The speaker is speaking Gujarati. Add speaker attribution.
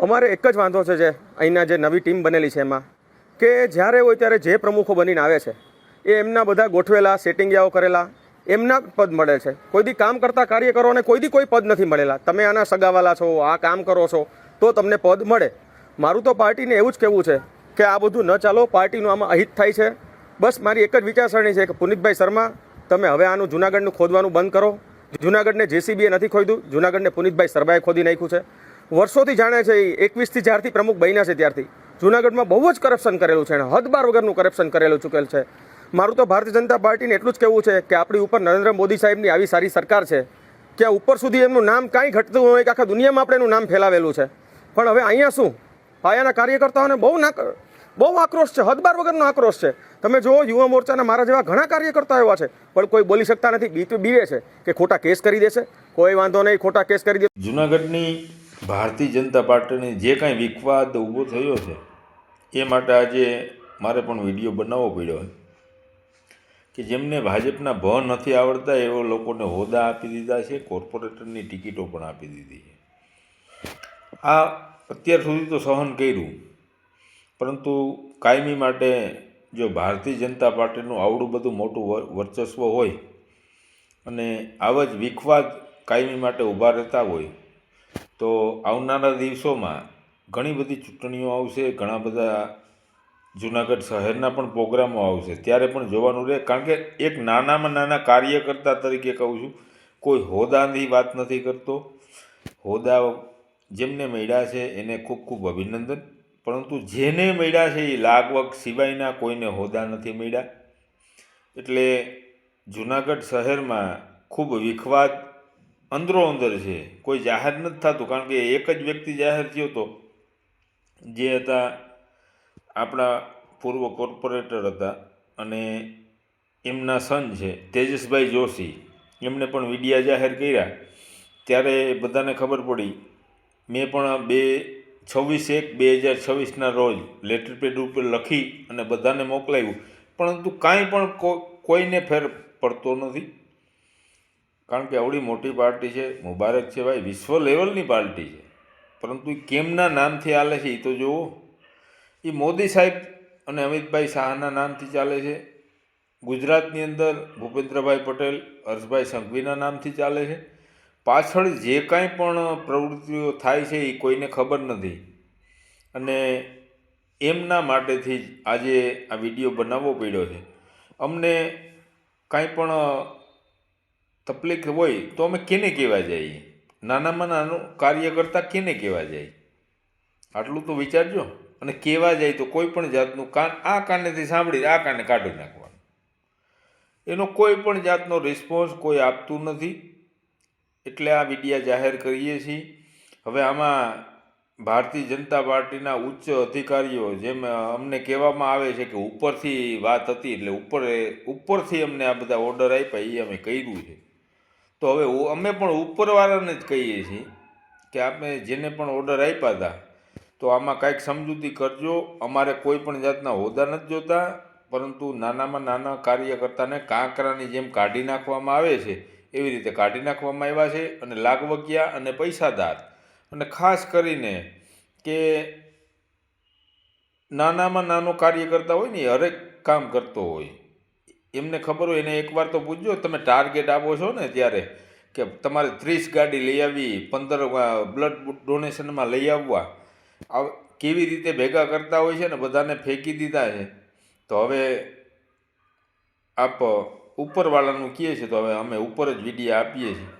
Speaker 1: અમારે એક જ વાંધો છે જે અહીંના જે નવી ટીમ બનેલી છે એમાં કે જ્યારે હોય ત્યારે જે પ્રમુખો બનીને આવે છે એ એમના બધા ગોઠવેલા સેટિંગિયાઓ કરેલા એમના પદ મળે છે. કોઈ દી કામ કરતા કાર્યકરોને કોઈ દી કોઈ પદ નથી મળેલા. તમે આના સગાવાલા છો, આ કામ કરો છો તો તમને પદ મળે. મારું તો પાર્ટીને એવું જ કહેવું છે કે આ બધું ન ચાલો, પાર્ટીનું આમાં અહિત થાય છે. બસ મારી એક જ વિચારસરણી છે કે પુનિતભાઈ શર્મા, તમે હવે આનું જૂનાગઢનું ખોદવાનું બંધ કરો. જૂનાગઢને જેસીબીએ નથી ખોદ્યું, જૂનાગઢને પુનિતભાઈ શર્માએ ખોદી નાખ્યું છે. વર્ષોથી જાણે છે, 21થી જ્યારથી પ્રમુખ બન્યા છે ત્યારથી જૂનાગઢમાં બહુ જ કરપ્શન કરેલું છે, હદબાર વગરનું કરપ્શન કરેલું ચૂકેલ છે. મારું તો ભારતીય જનતા પાર્ટીને એટલું જ કહેવું છે કે આપણી ઉપર નરેન્દ્ર મોદી સાહેબની આવી સારી સરકાર છે કે ઉપર સુધી એમનું નામ કાંઈ ઘટતું હોય કે આખા દુનિયામાં આપણે એનું નામ ફેલાવેલું છે. પણ હવે અહીંયા શું, પાયાના કાર્યકર્તાઓને બહુ આક્રોશ છે, હદબાર વગરનો આક્રોશ છે. તમે જુઓ, યુવા મોરચાના મારા જેવા ઘણા કાર્યકર્તા એવા છે પણ કોઈ બોલી શકતા નથી, બીવે છે કે ખોટા કેસ કરી દેશે. કોઈ વાંધો નહીં, ખોટા કેસ કરી દે.
Speaker 2: જૂનાગઢની ભારતીય જનતા પાર્ટીની જે કાંઈ વિખવાદ ઊભો થયો છે એ માટે આજે મારે પણ વિડીયો બનાવવો પડ્યો કે જેમને ભાજપના ભ નથી આવડતા એવા લોકોને હોદ્દા આપી દીધા છે, કોર્પોરેટરની ટિકિટો પણ આપી દીધી છે. આ અત્યાર સુધી તો સહન કર્યું, પરંતુ કાયમી માટે જો ભારતીય જનતા પાર્ટીનું આવડું બધું મોટું વર્ચસ્વ હોય અને આવા જ વિખવાદ કાયમી માટે ઊભા રહેતા હોય તો આવનારા દિવસોમાં ઘણી બધી ચૂંટણીઓ આવશે, ઘણા બધા જૂનાગઢ શહેરના પણ પ્રોગ્રામો આવશે, ત્યારે પણ જોવાનું રહે. કારણ કે એક નાનામાં નાના કાર્યકર્તા તરીકે કહું છું, કોઈ હોદ્દાની વાત નથી કરતો. હોદ્દા જેમને મળ્યા છે એને ખૂબ ખૂબ અભિનંદન, પરંતુ જેને મળ્યા છે એ લાગવગ સિવાયના કોઈને હોદ્દા નથી મળ્યા. એટલે જૂનાગઢ શહેરમાં ખૂબ વિખવાદ અંદરો અંદર છે, કોઈ જાહેર નથી થતું. કારણ કે એક જ વ્યક્તિ જાહેર થયો હતો, જે હતા આપણા પૂર્વ કોર્પોરેટર હતા અને એમના સન છે તેજસભાઈ જોશી. એમને પણ વિડિયા જાહેર કર્યા ત્યારે બધાને ખબર પડી. મેં પણ 26/1/2026ના રોજ લેટર પેડ ઉપર લખી અને બધાને મોકલાવ્યું, પરંતુ કાંઈ પણ કોઈને ફેર પડતો નથી. કારણ કે આવડી મોટી પાર્ટી છે, મુબારક છે ભાઈ, વિશ્વ લેવલની પાર્ટી છે, પરંતુ કેમના નામથી ચાલે છે એ તો જુઓ. એ મોદી સાહેબ અને અમિતભાઈ શાહના નામથી ચાલે છે. ગુજરાતની અંદર ભૂપેન્દ્રભાઈ પટેલ, હર્ષભાઈ સંઘવીના નામથી ચાલે છે. પાછળ જે કાંઈ પણ પ્રવૃત્તિઓ થાય છે એ કોઈને ખબર નથી. અને એમના માટેથી જ આજે આ વિડીયો બનાવવો પડ્યો છે. અમને કાંઈ પણ તકલીફ હોય તો અમે કેને કહેવા જઈએ? નાનામાં નાનું કાર્યકર્તા કેને કહેવા જાય? આટલું તો વિચારજો. અને કહેવા જાય તો કોઈ પણ જાતનું કાન આ કાનેથી સાંભળી આ કાને કાઢી નાખવાનું. એનો કોઈ પણ જાતનો રિસ્પોન્સ કોઈ આપતું નથી. એટલે આ વિડીયા જાહેર કરીએ છીએ. હવે આમાં ભારતીય જનતા પાર્ટીના ઉચ્ચ અધિકારીઓ, જેમ અમને કહેવામાં આવે છે કે ઉપરથી વાત હતી એટલે ઉપરથી અમને આ બધા ઓર્ડર આપ્યા, એ અમે કર્યું છે. તો હવે અમે પણ ઉપરવાળાને જ કહીએ છીએ કે આપણે જેને પણ ઓર્ડર આપ્યા હતા તો આમાં કાંઈક સમજૂતી કરજો. અમારે કોઈ પણ જાતના હોદ્દા નથી જોતા, પરંતુ નાનામાં નાના કાર્યકર્તાને કાંકરાની જેમ કાઢી નાખવામાં આવે છે એવી રીતે કાઢી નાખવામાં આવ્યા છે. અને લાગવગિયા અને પૈસાદાર, અને ખાસ કરીને કે નાનામાં નાનો કાર્યકર્તા હોય ને, એ હરેક કામ કરતો હોય, એમને ખબર હોય. એને એકવાર તો પૂછજો, તમે ટાર્ગેટ આપો છો ને ત્યારે કે તમારે 30 ગાડી લઈ આવવી, 15 બ્લડ ડોનેશનમાં લઈ આવવા, કેવી રીતે ભેગા કરતા હોય છે ને બધાને ફેંકી દીધા છે. તો હવે આપ ઉપરવાળાનું કહે છે તો હવે અમે ઉપર જ વિડીયા આપીએ છીએ.